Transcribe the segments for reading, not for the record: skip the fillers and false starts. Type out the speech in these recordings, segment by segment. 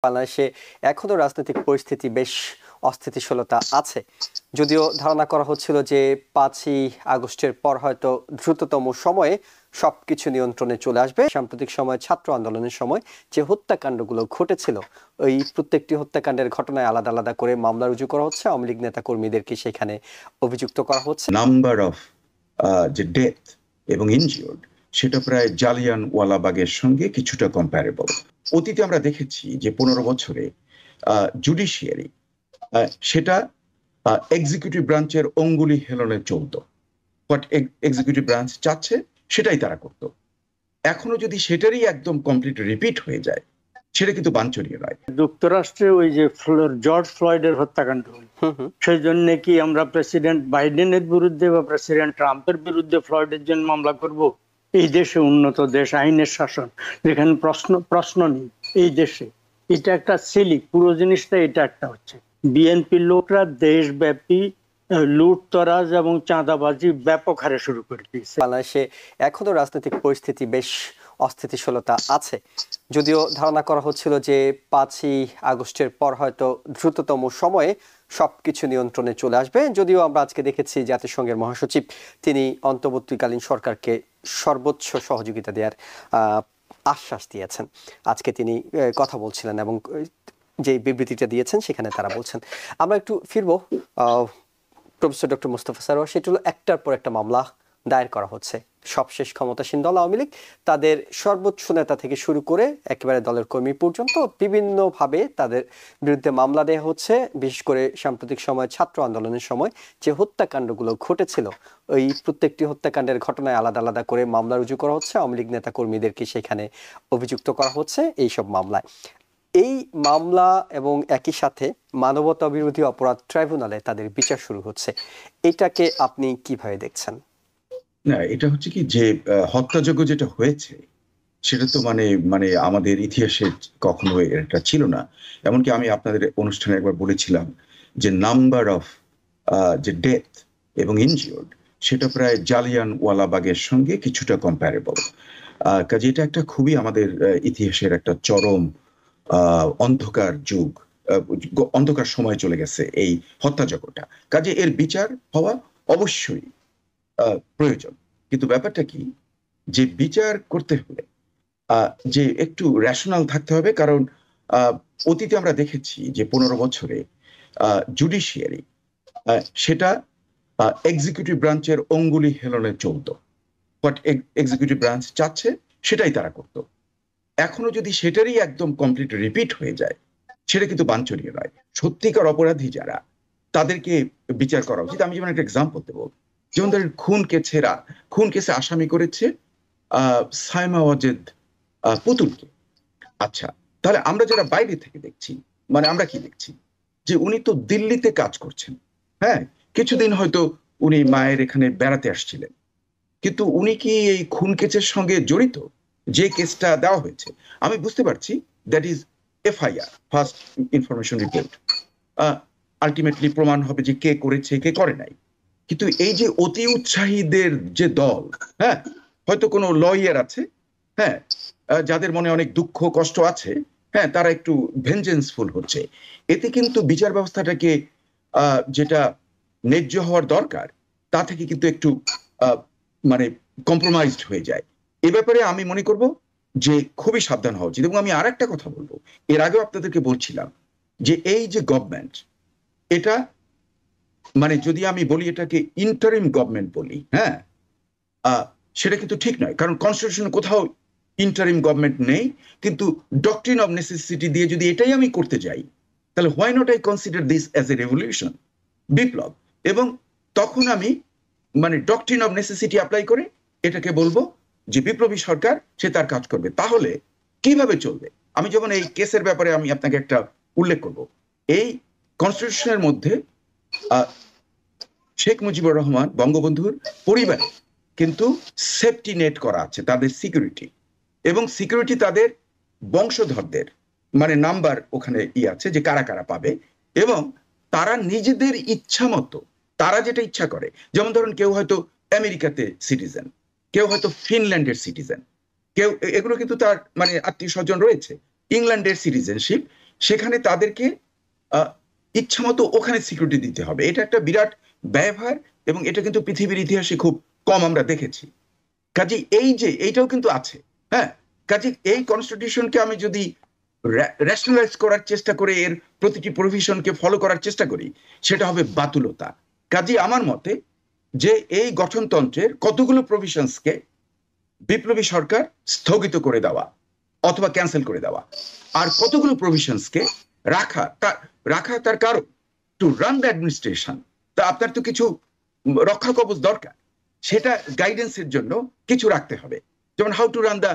বাংলাদেশে এখনো রাজনৈতিক পরিস্থিতি বেশ অস্থিতিশীলতা আছে। যদিও ধারণা করা হচ্ছিল যে 5ই আগস্টের পর হয়তো দ্রুততম সময়ে সবকিছু নিয়ন্ত্রণে চলে আসবে। সাম্প্রতিক সময়ে ছাত্র আন্দোলনের সময় যে হত্যাকাণ্ডগুলো ঘটেছিল, ওই প্রত্যেকটি হত্যাকাণ্ডের ঘটনায় আলাদা আলাদা করে মামলা রুজু করা হচ্ছে। আওয়ামী লীগ নেতা কর্মীদেরকে সেখানে অভিযুক্ত করা হচ্ছে। নাম্বার অফ যে ডেথ এবং ইনজিওর্ড সেটা প্রায় জালিয়ানওয়ালাবাগের সঙ্গে কিছুটা কম্প্যারেবল। অতীতে আমরা দেখেছি যে 15 বছরে জুডিশিয়ারি সেটা এক্সিকিউটিভ ব্রাঞ্চের অঙ্গুলি হেলনে চলত। বাট এক্সিকিউটিভ ব্রাঞ্চ চাচ্ছে সেটাই তারা করত। এখনো যদি সেটারই একদম কমপ্লিট রিপিট হয়ে যায়, সেটা কিন্তু বাঞ্ছনীয় নয়। যুক্তরাষ্ট্রে ওই যে জর্জ ফ্লয়েডের হত্যাকাণ্ড হল, সেই জন্য কি আমরা প্রেসিডেন্ট বাইডেনের বিরুদ্ধে বা প্রেসিডেন্ট ট্রাম্পের বিরুদ্ধে ফ্লয়েডের জন্য মামলা করব? এই দেশে উন্নত দেশ, আইনের শাসন, যেখানে প্রশ্ন নেই এই দেশে, এটা একটা সিলি পুরো জিনিসটা। এটা একটা হচ্ছে বিএনপির লোকরা দেশব্যাপী লুটতরাজ এবং চাঁদাবাজি ব্যাপক হারে শুরু করে দিয়েছে। বাংলাদেশে এখনো রাজনৈতিক পরিস্থিতি বেশ অস্থিতিশীলতা আছে। যদিও ধারণা করা হচ্ছিল যে 5ই আগস্টের পর হয়তো দ্রুততম সময়ে সবকিছু নিয়ন্ত্রণে চলে আসবে। যদিও আমরা আজকে দেখেছি জাতিসংঘের মহাসচিব তিনি অন্তর্বর্তীকালীন সরকারকে সর্বোচ্চ সহযোগিতা দেওয়ার আশ্বাস দিয়েছেন। আজকে তিনি কথা বলছিলেন এবং যে বিবৃতিটা দিয়েছেন সেখানে তারা বলছেন। আমরা একটু ফিরবো প্রফেসর ডক্টর মোস্তফা সরোয়ার। সেটা হলো একটার পর একটা মামলা দায়ের করা হচ্ছে। সবশেষ ক্ষমতাসীন দল আওয়ামী লীগ তাদের সর্বোচ্চ নেতা থেকে শুরু করে একেবারে দলের কর্মী পর্যন্ত বিভিন্নভাবে তাদের বিরুদ্ধে মামলা দেওয়া হচ্ছে। বিশেষ করে সাম্প্রতিক সময়ে ছাত্র আন্দোলনের সময় যে হত্যাকাণ্ডগুলো ঘটেছিল, ওই প্রত্যেকটি হত্যাকাণ্ডের ঘটনায় আলাদা আলাদা করে মামলা রুজু করা হচ্ছে। আওয়ামী লীগ নেতা কর্মীদেরকে সেখানে অভিযুক্ত করা হচ্ছে এইসব মামলায়। এই মামলা এবং একই সাথে মানবতা বিরোধী অপরাধ ট্রাইব্যুনালে তাদের বিচার শুরু হচ্ছে। এটাকে আপনি কিভাবে দেখছেন? না, এটা হচ্ছে কি যে হত্যাযজ্ঞ যেটা হয়েছে সেটা তো মানে আমাদের ইতিহাসে কখনো এটা ছিল না। এমনকি আমি আপনাদের অনুষ্ঠানে একবার বলেছিলাম যে নাম্বার অফ যে ডেথ এবং ইনজিওর্ড সেটা প্রায় জালিয়ানওয়ালাবাগের সঙ্গে কিছুটা কম্প্যারেবল। কাজে এটা একটা খুবই আমাদের ইতিহাসের একটা চরম অন্ধকার যুগ, অন্ধকার সময় চলে গেছে এই হত্যাযজ্ঞটা। কাজে এর বিচার হওয়া অবশ্যই প্রয়োজন। কিন্তু ব্যাপারটা কি যে বিচার করতে হলে যে একটু রেশনাল থাকতে হবে। কারণ অতীতে আমরা দেখেছি যে 15 বছরে জুডিশিয়ারি সেটা এক্সিকিউটিভ ব্রাঞ্চের অঙ্গুলি হেলনে চলত। বাট এক্সিকিউটিভ ব্রাঞ্চ চাচ্ছে সেটাই তারা করত। এখনো যদি সেটারই একদম কমপ্লিট রিপিট হয়ে যায়, সেটা কিন্তু বাঞ্ছনীয় নয়। সত্যিকার অপরাধী যারা, তাদেরকে বিচার করা উচিত। আমি যেমন একটা এক্সাম্পল দেবো, যেমন ধরেন খুন কেসে আসামি করেছে সাইমা ওয়াজেদ পুতুলকে। আচ্ছা, তাহলে আমরা যারা বাইরে থেকে দেখছি, আমরা কি দেখছি যে উনি তো দিল্লিতে কাজ করছেন। হ্যাঁ, কিছুদিন হয়তো উনি মায়ের এখানে বেড়াতে আসছিলেন, কিন্তু উনি কি এই খুন কেসের সঙ্গে জড়িত? যে কেসটা দেওয়া হয়েছে, আমি বুঝতে পারছি that is FIR, first information report. Ultimately প্রমাণ হবে যে কে করেছে কে করে নাই। কিন্তু এই যে অতি উৎসাহীদের যে দল, হ্যাঁ, হয়তো কোনো লয়ার আছে, হ্যাঁ, যাদের মনে অনেক দুঃখ কষ্ট আছে, হ্যাঁ, তারা একটু ভেঞ্জেন্সফুল হচ্ছে। এতে কিন্তু বিচার ব্যবস্থাটাকে যেটা ন্যায্য হওয়ার দরকার তা থেকে কিন্তু একটু কম্প্রোমাইজড হয়ে যায়। এ ব্যাপারে আমি মনে করব যে খুবই সাবধান হওয়া উচিত। এবং আমি আর একটা কথা বলবো, এর আগেও আপনাদেরকে বলছিলাম যে এই যে গভর্নমেন্ট, এটা যদি আমি বলি এটাকে ইন্টারিম গভর্নমেন্ট বলি, হ্যাঁ, সেটা কিন্তু ঠিক নয়। কারণ কনস্টিটিউশনে কোথাও ইন্টারিম গভর্নমেন্ট নেই। কিন্তু ডক্ট্রিন অফ নেসেসিটি দিয়ে যদি এটাই আমি করতে যাই, তাহলে why not I consider this as a revolution, বিপ্লব। এবং তখন আমি ডক্ট্রিন অফ নেসেসিটি অ্যাপ্লাই করে এটাকে বলবো যে বিপ্লবী সরকার সে তার কাজ করবে। তাহলে কিভাবে চলবে? আমি যেমন এই কেসের ব্যাপারে আমি আপনাকে একটা উল্লেখ করব। এই কনস্টিটিউশনের মধ্যে শেখ মুজিবুর রহমান বঙ্গবন্ধুর পরিবারে কিন্তু সেফটি নেট করা আছে, তাদের সিকিউরিটি, এবং সিকিউরিটি তাদের বংশধরদের নাম্বার ওখানে আছে যে কারা কারা পাবে। এবং তারা নিজেদের ইচ্ছা মতো তারা যেটা ইচ্ছা করে, যেমন ধরুন কেউ হয়তো আমেরিকাতে সিটিজেন, কেউ হয়তো ফিনল্যান্ডের সিটিজেন, কেউ, এগুলো কিন্তু তার আত্মীয় স্বজন রয়েছে, ইংল্যান্ডের সিটিজেনশিপ, সেখানে তাদেরকে ইচ্ছা মতো ওখানে সিকিউরিটি দিতে হবে। এটা একটা বিরাট ব্যয়ভার, এবং এটা কিন্তু পৃথিবীর ইতিহাসে খুব কম আমরা দেখেছি। কাজে এই যে এইটাও কিন্তু আছে, হ্যাঁ। কাজে এই কনস্টিটিউশনকে আমি যদি রেশনালাইজ করার চেষ্টা করে এর প্রতিটি প্রভিশনকে ফলো করার চেষ্টা করি, সেটা হবে বাতুলতা। কাজে আমার মতে যে এই গঠনতন্ত্রের কতগুলো প্রভিশনসকে বিপ্লবী সরকার স্থগিত করে দেওয়া অথবা ক্যান্সেল করে দেওয়া, আর কতগুলো প্রভিশনসকে রাখা তার কারণ টু রান দ্য অ্যাডমিনিস্ট্রেশন। তা আপনার তো কিছু রক্ষা কবচ দরকার, সেটা গাইডেন্সের জন্য কিছু রাখতে হবে। যেমন how to run the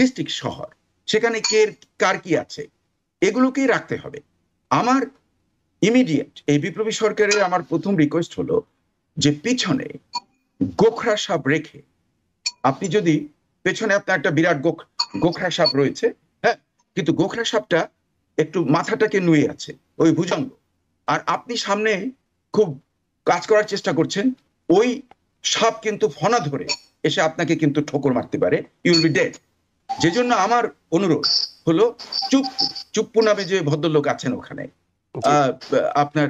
district, শহর, সেখানে কে কার কি আছে, এগুলোকেই রাখতে হবে। আমার ইমিডিয়েট এই বিপ্লবী সরকারের আমার প্রথম রিকোয়েস্ট হলো যে পিছনে গোখরা সাপ রেখে, আপনি যদি পেছনে আপনার একটা বিরাট গোখরা সাপ রয়েছে, হ্যাঁ, কিন্তু গোখরা সাপটা একটু মাথাটাকে নুয়ে আছে, ওই ভুজঙ্গ, আর আপনি সামনে খুব কাজ করার চেষ্টা করছেন, ওই সাপ কিন্তু ফনা ধরে এসে আপনাকে কিন্তু ঠোকর মারতে পারে, ইউ উইল বি ডেড। যে জন্য আমার অনুরোধ হলো চুপ্পু নামে যে ভদ্রলোক আছেন ওখানে, আপনার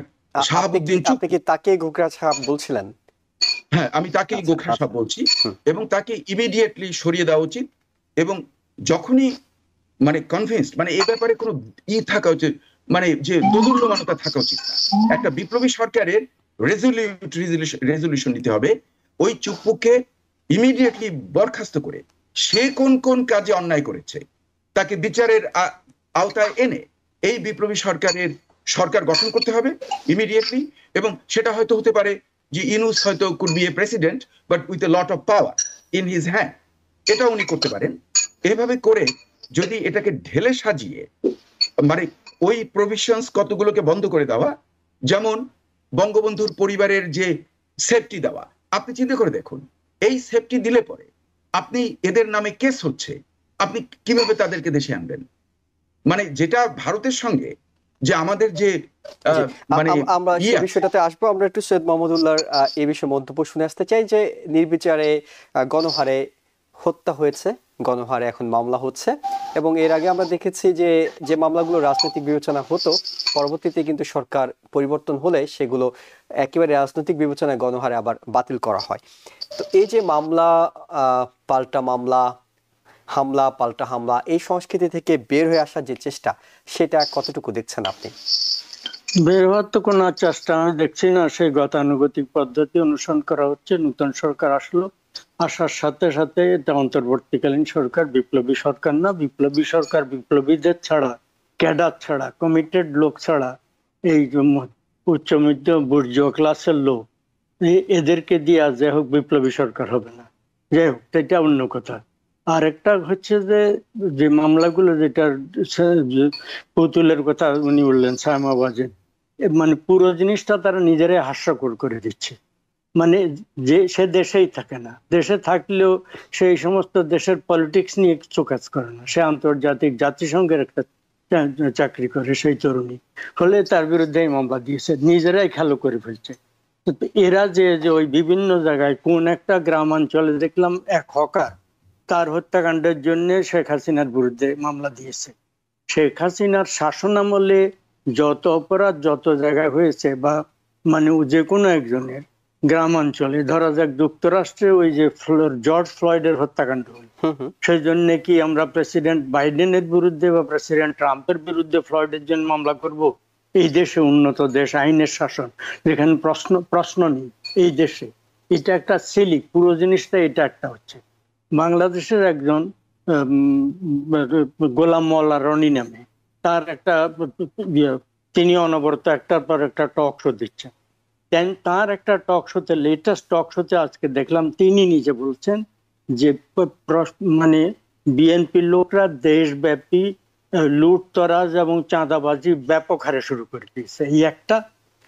শাহাবুদ্দিন চুপ্পু, আপনি কি তাকে গোখরা সাপ বলছিলেন? হ্যাঁ, আমি তাকেই গোখরা সাপ বলছি, এবং তাকে ইমিডিয়েটলি সরিয়ে দেওয়া উচিত। এবং যখনই মানে কনভিন্সড, মানে এই ব্যাপারে কোনো থাকা উচিত, মানে যে দোদুল্যমানতা থাকা উচিত না। একটা বিপ্লবী সরকারের রেজলিউশন নিতে হবে, ওই চুপ্পুকে ইমিডিয়েটলি বরখাস্ত করে সে কোন কোন কাজে অন্যায় করেছে তাকে বিচারের আওতায় এনে এই বিপ্লবী সরকার গঠন করতে হবে ইমিডিয়েটলি। এবং সেটা হয়তো হতে পারে যে ইউনূস হয়তো could B A president but with a lot of power in his hand, এটা উনি করতে পারেন। এভাবে করে যদি এটাকে ঢেলে সাজিয়ে, মানে ওই প্রভিশনস কতগুলোকে বন্ধ করে দেওয়া, যেমন বঙ্গবন্ধুর পরিবারের যে সেফটি দেওয়া, আপনি চিন্তা করে দেখুন, এই সেফটি দিলে পরে আপনি এদের নামে কেস হচ্ছে, আপনি কিভাবে তাদেরকে দেশে আনবেন? মানে যেটা ভারতের সঙ্গে যে আমাদের যে মানে আমরা এই বিষয়টাতে আসবো। আমরা একটু সৈয়দ মোহাম্মদুল্লাহর এই বিষয়ে মন্তব্য শুনে আসতে চাই যে নির্বিচারে গণহারে হত্যা হয়েছে, গণহারে এখন মামলা হচ্ছে, এবং এর আগে আমরা দেখেছি যে যে মামলাগুলো রাজনৈতিক বিবেচনা হতো, পরবর্তীতে কিন্তু সরকার পরিবর্তন হলে সেগুলো একেবারে রাজনৈতিক বিবেচনায় গণহারে আবার বাতিল করা হয়। তো এই যে মামলা পাল্টা মামলা, হামলা পাল্টা হামলা, এই সংস্কৃতি থেকে বের হয়ে আসার যে চেষ্টা, সেটা কতটুকু দেখছেন আপনি? বের হওয়ার তো কোনো চেষ্টা আমি দেখছি না। সেই গতানুগতিক পদ্ধতি অনুসরণ করা হচ্ছে। নতুন সরকার আসার সাথে সাথে এটা অন্তর্বর্তীকালীন সরকার, বিপ্লবী সরকার না। বিপ্লবী সরকার বিপ্লবীদের ছাড়া, ক্যাডার ছাড়া, কমিটেড লোক ছাড়া, এই উচ্চ মধ্য বুর্জোয়া ক্লাসের লোক, এদেরকে দিয়ে আজ যাই হোক বিপ্লবী সরকার হবে না। যাই হোক, এটা অন্য কথা। আর একটা হচ্ছে যে মামলাগুলো, যেটা পুতুলের কথা উনি বললেন, সায়মাবাজে, মানে পুরো জিনিসটা তারা নিজেরাই হাস্যকর করে দিচ্ছে। মানে যে সে দেশেই থাকে না, দেশে থাকলেও সেই সমস্ত দেশের পলিটিক্স নিয়ে কিছু কাজ করে না। সে আন্তর্জাতিক জাতিসংঘের একটা চাকরি করে সেই তরুণী, ফলে তার বিরুদ্ধে মামলা দিয়েছে, নিজেরাই খেলো করে ফেলছে। এরা যে ওই বিভিন্ন জায়গায়, কোন একটা গ্রামাঞ্চলে দেখলাম এক হকার তার হত্যাকাণ্ডের জন্য শেখ হাসিনার বিরুদ্ধে মামলা দিয়েছে। শেখ হাসিনার শাসনামলে যত অপরাধ যত জায়গায় হয়েছে, বা মানে যে কোনো একজনের গ্রামাঞ্চলে, ধরা যাক যুক্তরাষ্ট্রে ওই যে জর্জ ফ্লয়েডের হত্যাকাণ্ড হল, সেই জন্য কি আমরা প্রেসিডেন্ট বাইডেনের বিরুদ্ধে বা প্রেসিডেন্ট ট্রাম্পের বিরুদ্ধে ফ্লয়েডের জন্য মামলা করব? এই দেশে উন্নত দেশ, আইনের শাসন, যেখানে প্রশ্ন নেই এই দেশে, এটা একটা সিলি পুরো জিনিসটা। এটা একটা হচ্ছে বাংলাদেশের একজন গোলাম মোল্লা রনি নামে, তার একটা তিনি অনবরত একটার পর একটা টক শো দিচ্ছেন। তার একটা টক শোতে, লেটেস্ট টক শোতে আজকে দেখলাম তিনি নিজে বলছেন যে মানে বিএনপির লোকরা দেশব্যাপী লুটতরাজ এবং চাঁদাবাজি ব্যাপক হারে শুরু করে দিয়েছে। এই একটা,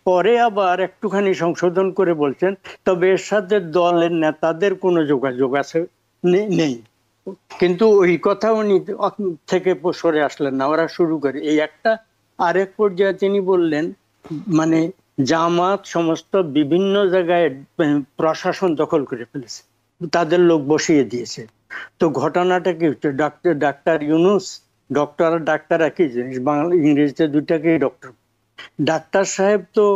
পরে আবার একটুখানি সংশোধন করে বলছেন তবে এর সাথে দলের নেতাদের কোনো যোগাযোগ আছে নেই। কিন্তু ওই কথা উনি থেকে সরে আসলেন না, ওরা শুরু করে এই একটা। আরেক পর্যায়ে তিনি বললেন মানে জামাত সমস্ত বিভিন্ন জায়গায় প্রশাসন দখল করে ফেলেছে, তাদের লোক বসিয়ে দিয়েছে। তো ঘটনাটা কি হচ্ছে, ডাক্তার ইউনূস ডক্টর আর ডাক্তার একই জিনিস, বাংলা ইংরেজিতে দুইটাকেই ডক্টর। ডাক্তার সাহেব তো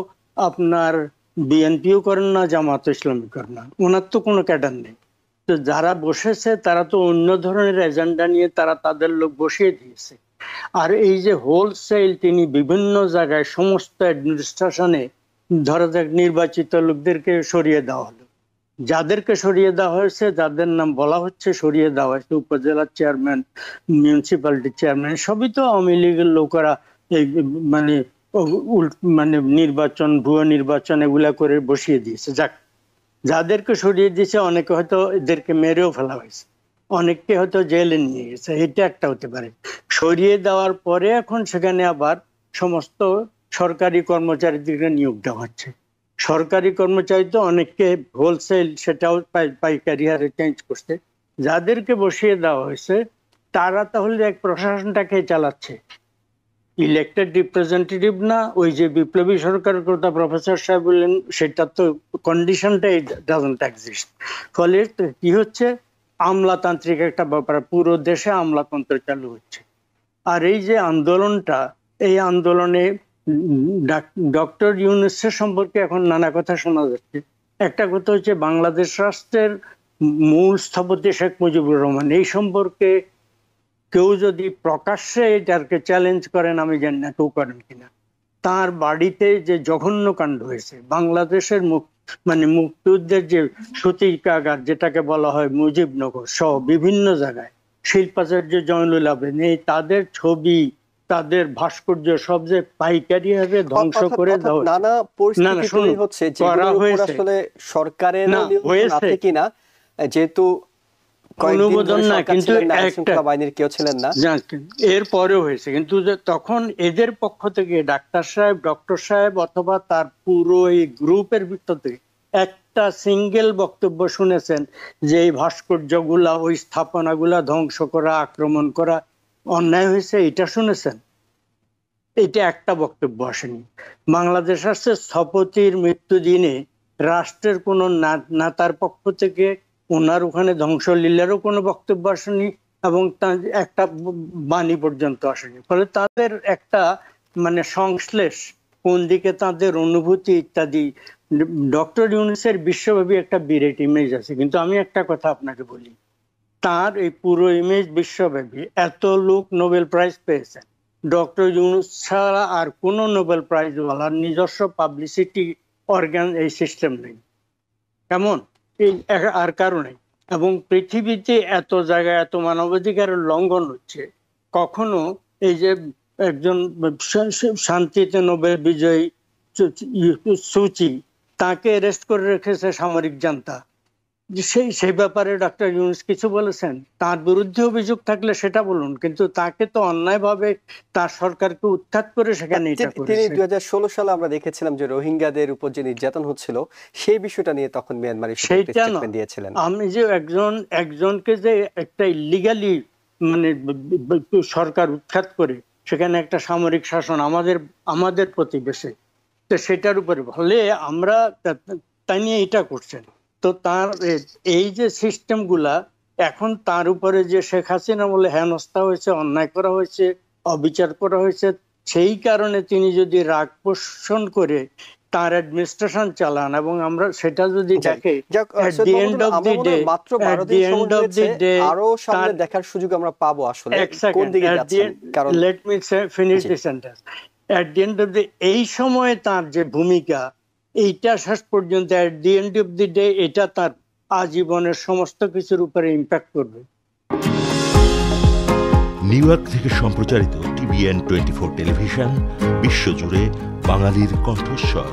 আপনার বিএনপিও করেন না, জামাত ইসলামী করেন না, ওনার তো কোনো ক্যাডার নেই। তো যারা বসেছে তারা তো অন্য ধরনের এজেন্ডা নিয়ে তারা তাদের লোক বসিয়ে দিয়েছে। আর এই যে হোলসেল তিনি বিভিন্ন জায়গায় সমস্ত অ্যাডমিনিস্ট্রেশনে ধরা যাক নির্বাচিত লোকদেরকে সরিয়ে দেওয়া হলো, যাদেরকে সরিয়ে দেওয়া হয়েছে, যাদের নাম বলা হচ্ছে সরিয়ে দেওয়া হয়েছে, উপজেলার চেয়ারম্যান, মিউনিসিপ্যালিটি চেয়ারম্যান, সবই তো আওয়ামী লীগের লোকেরা এই মানে মানে নির্বাচন, ভুয়া নির্বাচন এগুলা করে বসিয়ে দিয়েছে। যাক, যাদেরকে সরিয়ে দিয়েছে অনেকে হয়তো এদেরকে মেরেও ফেলা হয়েছে, অনেককে হয়তো জেলে নিয়ে গেছে, এটা একটা হতে পারে। সরিয়ে দেওয়ার পরে এখন সেখানে আবার সমস্ত সরকারি কর্মচারীদেরকে নিয়োগ দেওয়া হচ্ছে। সরকারি কর্মচারী তো অনেককে হোলসেল সেটাও পাইকারি হারে চেঞ্জ করছে। যাদেরকে বসিয়ে দেওয়া হয়েছে তারা তাহলে এক প্রশাসনটাকে চালাচ্ছে, ইলেক্টেড রিপ্রেজেন্টেটিভ না। ওই যে বিপ্লবী সরকারের কথা প্রফেসর সাহেব বললেন, সেটা তো কন্ডিশনটাই ডাজন্ট এক্সিস্ট। ফলে কি হচ্ছে, আমলাতান্ত্রিক একটা ব্যাপার, পুরো দেশে আমলাতন্ত্র চালু হচ্ছে। আর এই যে আন্দোলনটা, এই আন্দোলনে ডক্টর ইউনূসের সম্পর্কে এখন নানা কথা শোনা যাচ্ছে। একটা কথা হচ্ছে বাংলাদেশ রাষ্ট্রের মূল স্থপতি শেখ মুজিবুর রহমান, এই সম্পর্কে কেউ যদি প্রকাশ্যে এটাকে চ্যালেঞ্জ করেন, আমি জানি না কেউ করেন কিনা। তার বাড়িতে যে জঘন্য কাণ্ড হয়েছে, বাংলাদেশের মানে মুক্তিযুদ্ধের যে সূতিকাগার যেটাকে বলা হয় মুজিবনগর সহ বিভিন্ন জায়গায়, শিল্পাচার্য জয়নুল আবেদিন, এই তাদের ছবি, তাদের ভাস্কর্য সব যে পাইকারি ভাবে ধ্বংস করে দেওয়া নানা পরিস্থিতি হচ্ছে, করা হয়েছে আসলে সরকারের হয়েছে কিনা, যেহেতু অনুমোদন না, কিন্তু বাহিনীর কেউ ছিলেন না, এরপরেও হয়েছে। কিন্তু তখন এদের পক্ষ থেকে ডাক্তার সাহেব, ডক্টর সাহেব অথবা তার পুরো এই গ্রুপের ভিতর থেকে একটা সিঙ্গেল বক্তব্য শুনেছেন যে এই ভাস্কর্যগুলা, ওই স্থাপনাগুলা ধ্বংস করা, আক্রমণ করা অন্যায় হয়েছে, এটা শুনেছেন? এটা একটা বক্তব্য আসেনি। বাংলাদেশ রাষ্ট্রের স্থপতির মৃত্যু দিনে রাষ্ট্রের কোন নেতার পক্ষ থেকে ওনার ওখানে ধ্বংসলীলারও কোনো বক্তব্য আসেনি, এবং একটা বাণী পর্যন্ত আসেনি। ফলে তাদের একটা মানে সংশ্লেষ, কোন দিকে তাদের অনুভূতি ইত্যাদি। ডক্টর ইউনূসের বিশ্বব্যাপী একটা বিরাট ইমেজ আছে, কিন্তু আমি একটা কথা আপনাকে বলি, তার এই পুরো ইমেজ বিশ্বব্যাপী, এত লোক নোবেল প্রাইজ পেয়েছেন, ডক্টর ইউনূস ছাড়া আর কোন নোবেল প্রাইজ ওয়ালার নিজস্ব পাবলিসিটি অর্গান এই সিস্টেম নেই। কেমন এই আর কারণে, এবং পৃথিবীতে এত জায়গায় এত মানবাধিকারের লঙ্ঘন হচ্ছে, কখনো এই যে একজন শান্তিতে নোবেল বিজয়ী সুচি, তাকে অ্যারেস্ট করে রেখেছে সামরিক জান্তা, সেই ব্যাপারে ডক্টর ইউনূস কিছু বলেছেন? তার বিরুদ্ধে অভিযোগ থাকলে সেটা বলুন, কিন্তু তাকে তো অন্যায়ভাবে তার সরকারকে উৎখাত করে সেখানে এটা করেছে। তিনি 2016 সালে আমরা দেখেছিলাম যে রোহিঙ্গাদের উপর যে নির্যাতন হচ্ছিল, সেই বিষয়টা নিয়ে তখন মিয়ানমারের স্টেটমেন্ট দিয়েছিলেন। আমি যে একজনকে যে একটা ইলিগালি মানে সরকার উৎখাত করে সেখানে একটা সামরিক শাসন আমাদের প্রতিবেশী, তো সেটার উপরে বলে আমরা তাই নিয়ে এটা করছেন। তো তার এই যে সিস্টেমগুলা, এখন তার উপরে যে শেখ হাসিনা বলে হেনস্থা হয়েছে, অন্যায় করা হয়েছে, অবিচার করা হয়েছে, সেই কারণে তিনি যদি রাগ পোষণ করে তার অ্যাডমিনিস্ট্রেশন চালান, এবং আমরা সেটা যদি দেখে আরো সামনে দেখার সুযোগ আমরা পাবো আসলে কোন দিকে যাচ্ছেন। কারণ let me finish this sentence, at the end of the, এই সময়ে তার যে ভূমিকা, এইটা শেষ পর্যন্ত at the end of the day এটা তার আজীবনের সমস্ত কিছুর উপরে ইম্প্যাক্ট করবে। নিউ ইয়র্ক থেকে সম্প্রচারিত TVN 24 টেলিভিশন, বিশ্বজুড়ে বাঙালির কণ্ঠস্বর।